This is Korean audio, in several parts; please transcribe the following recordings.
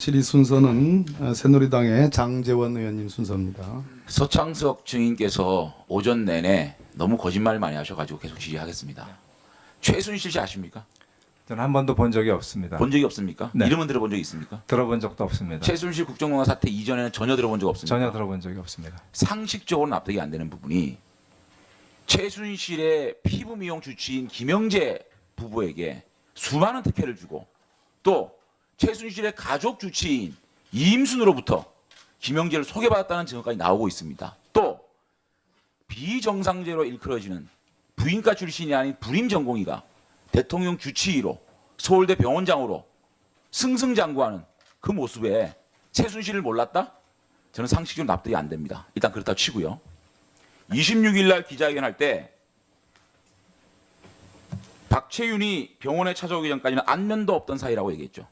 질의 순서는 새누리당의 장제원 의원님 순서입니다. 서창석 증인께서 오전 내내 너무 거짓말 많이 하셔가지고 계속 질의하겠습니다. 최순실 씨 아십니까? 저는 한 번도 본 적이 없습니다. 본 적이 없습니까? 네. 이름은 들어본 적이 있습니까? 들어본 적도 없습니다. 최순실 국정농단 사태 이전에는 전혀 들어본 적 없습니까? 전혀 들어본 적이 없습니다. 상식적으로 납득이 안 되는 부분이 최순실의 피부 미용 주치인 김영재 부부에게 수많은 특혜를 주고 또 최순실의 가족 주치인 이임순으로부터 김영재를 소개받았다는 증거까지 나오고 있습니다. 또 비정상제로 일컬어지는 부인과 출신이 아닌 불임 전공의가 대통령 주치의로 서울대 병원장으로 승승장구하는 그 모습에 최순실을 몰랐다? 저는 상식적으로 납득이 안 됩니다. 일단 그렇다 치고요. 26일 날 기자회견할 때 박채윤이 병원에 찾아오기 전까지는 안면도 없던 사이라고 얘기했죠.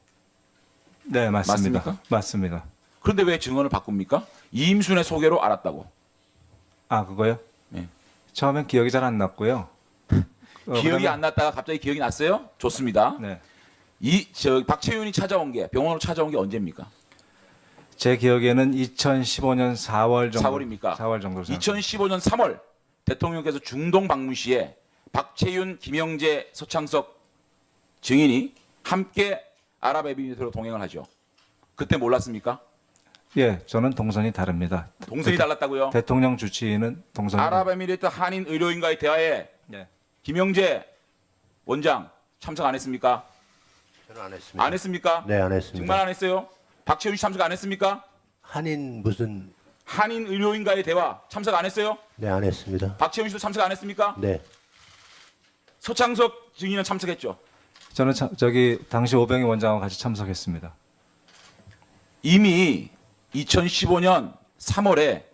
네, 맞습니다. 맞습니까? 맞습니다. 그런데 왜 증언을 바꿉니까? 이임순의 소개로 알았다고. 아, 그거요? 네. 처음엔 기억이 잘 안 났고요. 기억이 안 났다가 갑자기 기억이 났어요? 좋습니다. 네. 박채윤이 찾아온 게 병원으로 찾아온 게 언제입니까? 제 기억에는 2015년 4월 정도. 4월입니까? 4월 정도. 2015년 3월 대통령께서 중동 방문 시에 박채윤, 김영재, 서창석 증인이 함께 아랍에미리트로 동행을 하죠. 그때 몰랐습니까? 예, 저는 동선이 다릅니다. 동선이 달랐다고요? 대통령 주치의는 동선이 아랍에미리트 한인 의료인과의 대화에 네. 김영재 원장 참석 안 했습니까? 저는 안 했습니다. 안 했습니까? 네, 안 했습니다. 정말 안 했어요? 박채윤 씨 참석 안 했습니까? 한인 무슨 한인 의료인과의 대화 참석 안 했어요? 네, 안 했습니다. 박채윤 씨도 참석 안 했습니까? 네. 서창석 증인은 참석했죠. 저는 저기 당시 오병희 원장하고 같이 참석했습니다. 이미 2015년 3월에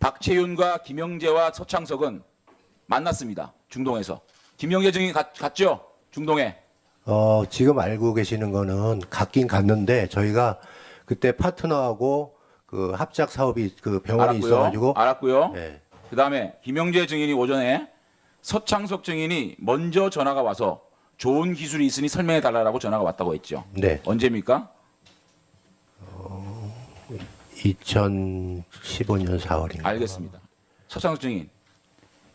박채윤과 김영재와 서창석은 만났습니다. 중동에서. 김영재 증인 갔죠? 중동에. 지금 알고 계시는 거는 갔긴 갔는데 저희가 그때 파트너하고 그 합작 사업이 그 병원에 있어가지고 알았고요. 네. 그다음에 김영재 증인이 오전에 서창석 증인이 먼저 전화가 와서 좋은 기술이 있으니 설명해 달라고 전화가 왔다고 했죠. 네. 언제입니까? 2015년 4월입니다. 알겠습니다. 서창석 증인.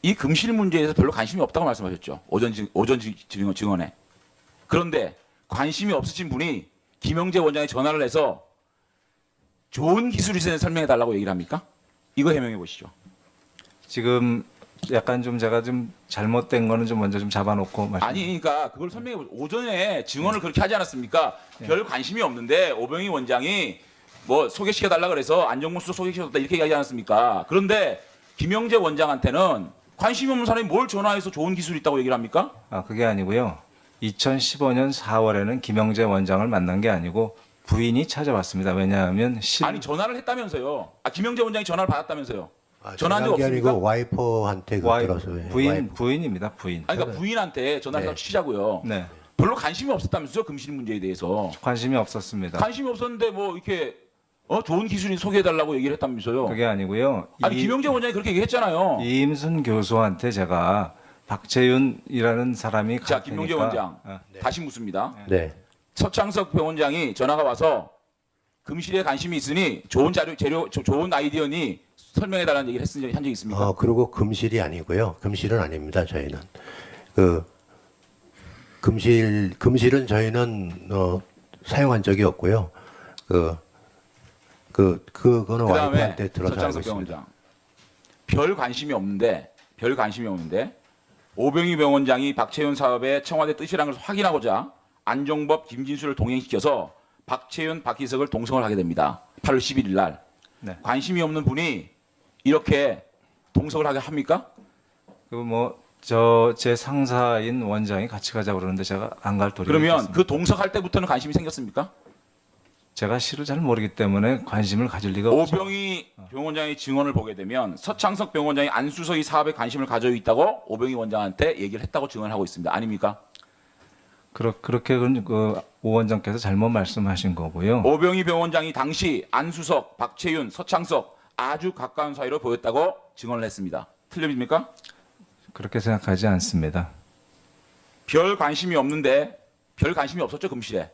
이 금실 문제에 대해서 별로 관심이 없다고 말씀하셨죠. 오전 증언에. 그런데 관심이 없으신 분이 김영재 원장이 전화를 해서 좋은 기술이 있으니 설명해 달라고 얘기를 합니까? 이거 해명해 보시죠. 지금 약간 좀 제가 좀 잘못된 거는 좀 먼저 좀 잡아놓고 말씀. 아니, 그러니까 그걸 설명해 보시죠. 오전에 증언을 그렇게 하지 않았습니까? 별 관심이 없는데 오병희 원장이 뭐 소개시켜 달라 그래서 안정문 수석 소개시켜줬다 이렇게 얘기하지 않았습니까? 그런데 김영재 원장한테는 관심이 없는 사람이 뭘 전화해서 좋은 기술이 있다고 얘기를 합니까? 아, 그게 아니고요. 2015년 4월에는 김영재 원장을 만난 게 아니고 부인이 찾아왔습니다. 왜냐하면 아니 전화를 했다면서요. 김영재 원장이 전화를 받았다면서요. 전화한 적 전화한 게 없습니까? 아니고 와이퍼한테 들어서 부인입니다. 부인. 아니 그러니까 부인한테 전화를 네. 해서 치자고요. 네. 별로 관심이 없었다면서요. 금실 문제에 대해서. 관심이 없었습니다. 관심이 없었는데 뭐 이렇게 좋은 기술이 소개해달라고 얘기를 했다면서요. 그게 아니고요. 아니 김영재 원장이 그렇게 얘기했잖아요. 이임순 교수한테 제가 박채윤이라는 사람이 자 갈 김영재 테니까, 원장 네. 다시 묻습니다. 네. 서창석 병원장이 전화가 와서 금실에 관심이 있으니 좋은 좋은 아이디어니 설명해달라는 얘기를 한 적이 있습니까? 그리고 금실이 아니고요. 금실은 아닙니다. 저희는 그 금실은 저희는 사용한 적이 없고요. 그거는 그다음에 와이프한테 들어서 알고 서창석 있습니다. 병원장 별 관심이 없는데 오병희 병원장이 박채윤 사업의 청와대 뜻이라는 것을 확인하고자 안종법, 김진수를 동행시켜서 박채윤, 박희석을 동성을 하게 됩니다. 8월 11일 날. 네. 관심이 없는 분이 이렇게 동성을 하게 합니까? 제 상사인 원장이 같이 가자고 그러는데 제가 안 갈 도리가 그러면 있겠습니까? 그 동석할 때부터는 관심이 생겼습니까? 제가 실을 잘 모르기 때문에 관심을 가질 리가 없죠. 오병희 병원장의 증언을 보게 되면 서창석 병원장이 안수서의 사업에 관심을 가지고 있다고 오병희 원장한테 얘기를 했다고 증언하고 있습니다. 아닙니까? 그렇게 오 원장께서 잘못 말씀하신 거고요. 오병희 병원장이 당시 안수석, 박채윤, 서창석 아주 가까운 사이로 보였다고 증언을 했습니다. 틀립니까? 그렇게 생각하지 않습니다. 별 관심이 없었죠 금실에.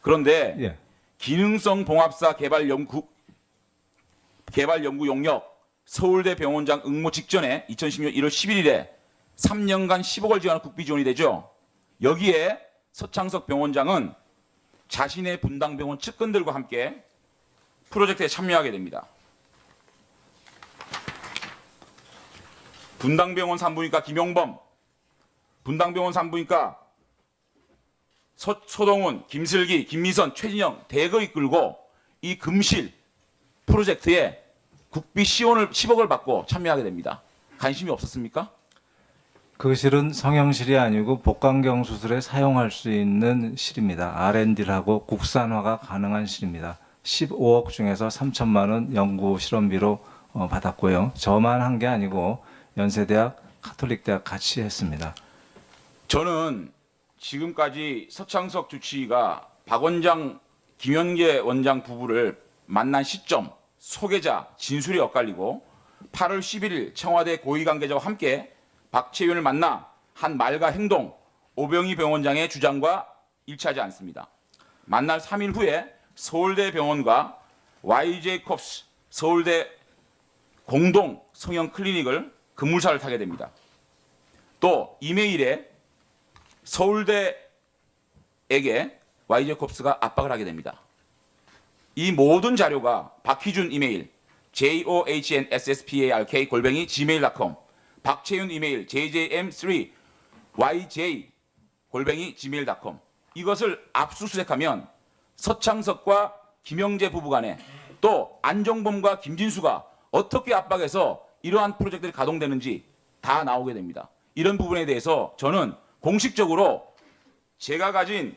그런데 예. 기능성 봉합사 개발연구 용역 서울대 병원장 응모 직전에 2016년 1월 11일에 3년간 10억을 지원하는 국비 지원이 되죠. 여기에 서창석 병원장은 자신의 분당병원 측근들과 함께 프로젝트에 참여하게 됩니다. 분당병원 산부인과 김용범, 분당병원 산부인과 소동훈, 김슬기, 김미선, 최진영 대거 이끌고 이 금실 프로젝트에 국비 10억을 받고 참여하게 됩니다. 관심이 없었습니까? 그 실은 성형실이 아니고 복강경 수술에 사용할 수 있는 실입니다. R&D를 하고 국산화가 가능한 실입니다. 15억 중에서 3천만 원 연구 실험비로 받았고요. 저만 한 게 아니고 연세대학, 가톨릭대학 같이 했습니다. 저는 지금까지 서창석 주치의가 박 원장, 김현계 원장 부부를 만난 시점, 소개자, 진술이 엇갈리고 8월 11일 청와대 고위관계자와 함께 박채윤을 만나 한 말과 행동, 오병희 병원장의 주장과 일치하지 않습니다. 만날 3일 후에 서울대 병원과 YJ-콥스 서울대 공동 성형 클리닉을 급물살을 타게 됩니다. 또 이메일에 서울대에게 YJ-콥스가 압박을 하게 됩니다. 이 모든 자료가 박희준 이메일 johnspark@gmail.com, 박채윤 이메일 jjm3yj@gmail.com 이것을 압수수색하면 서창석과 김영재 부부 간에 또 안정범과 김진수가 어떻게 압박해서 이러한 프로젝트들이 가동되는지 다 나오게 됩니다. 이런 부분에 대해서 저는 공식적으로 제가 가진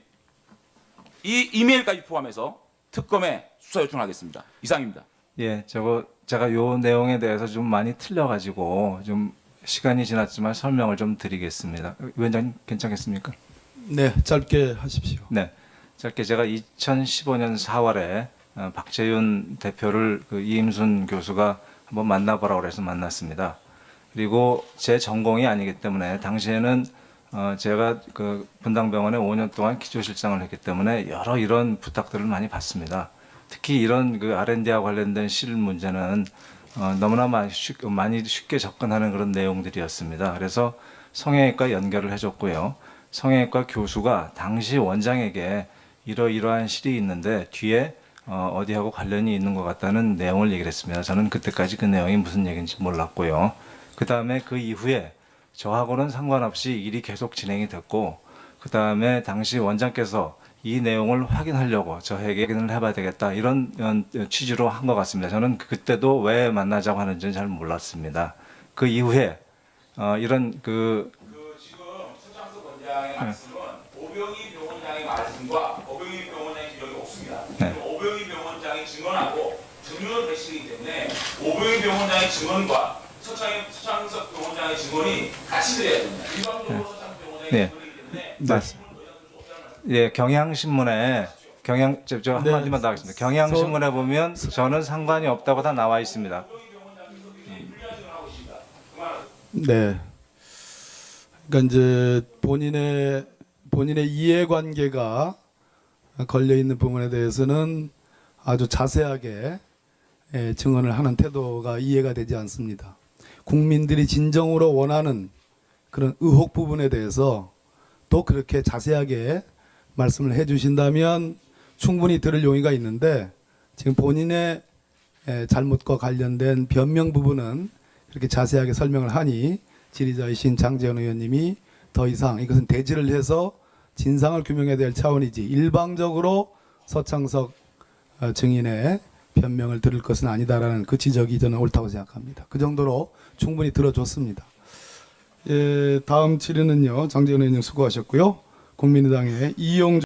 이 이메일까지 포함해서 특검에 수사 요청하겠습니다. 이상입니다. 예, 제가 요 내용에 대해서 좀 많이 틀려가지고 좀 시간이 지났지만 설명을 좀 드리겠습니다. 위원장님 괜찮겠습니까? 네, 짧게 하십시오. 네, 짧게 제가 2015년 4월에 박재윤 대표를 그 이임순 교수가 한번 만나보라고 해서 만났습니다. 그리고 제 전공이 아니기 때문에 당시에는 제가 그 분당병원에 5년 동안 기조실장을 했기 때문에 여러 이런 부탁들을 많이 받습니다. 특히 이런 그 R&D와 관련된 실 문제는 너무나 많이 쉽게 접근하는 그런 내용들이었습니다. 그래서 성형외과 연결을 해줬고요. 성형외과 교수가 당시 원장에게 이러이러한 실이 있는데 뒤에 어디하고 관련이 있는 것 같다는 내용을 얘기를 했습니다. 저는 그때까지 그 내용이 무슨 얘기인지 몰랐고요. 그 다음에 그 이후에 저하고는 상관없이 일이 계속 진행이 됐고, 그 다음에 당시 원장께서 이 내용을 확인하려고 저에게 확인을 해봐야 되겠다 이런 취지로 한 것 같습니다. 저는 그때도 왜 만나자고 하는지는 잘 몰랐습니다. 그 이후에 이런 지금 서창석 원장의 말씀은 오병희 병원장의 말씀과 오병희 병원장의 기록이 없습니다. 네. 오병희 병원장이 증언하고 증언은 대실이기 때문에 오병희 병원장의 증언과 서창석 병원장의 증언이 같이 드려야 됩니다. 일방적으로 서창석 병원장의 네. 증언이기 때문에 맞습니다. 예, 경향신문에 저 한마디만 더 하겠습니다. 경향신문에 보면 저는 상관이 없다고 다 나와 있습니다. 네. 그러니까 이제 본인의 이해관계가 걸려 있는 부분에 대해서는 아주 자세하게 증언을 하는 태도가 이해가 되지 않습니다. 국민들이 진정으로 원하는 그런 의혹 부분에 대해서 또 그렇게 자세하게 말씀을 해주신다면 충분히 들을 용의가 있는데 지금 본인의 잘못과 관련된 변명 부분은 그렇게 자세하게 설명을 하니 질의자이신 장제원 의원님이 더 이상 이것은 대지를 해서 진상을 규명해야 될 차원이지 일방적으로 서창석 증인의 변명을 들을 것은 아니다라는 그 지적이 저는 옳다고 생각합니다. 그 정도로 충분히 들어줬습니다. 다음 질의는요. 장제원 의원님 수고하셨고요. 국민의당의 이용주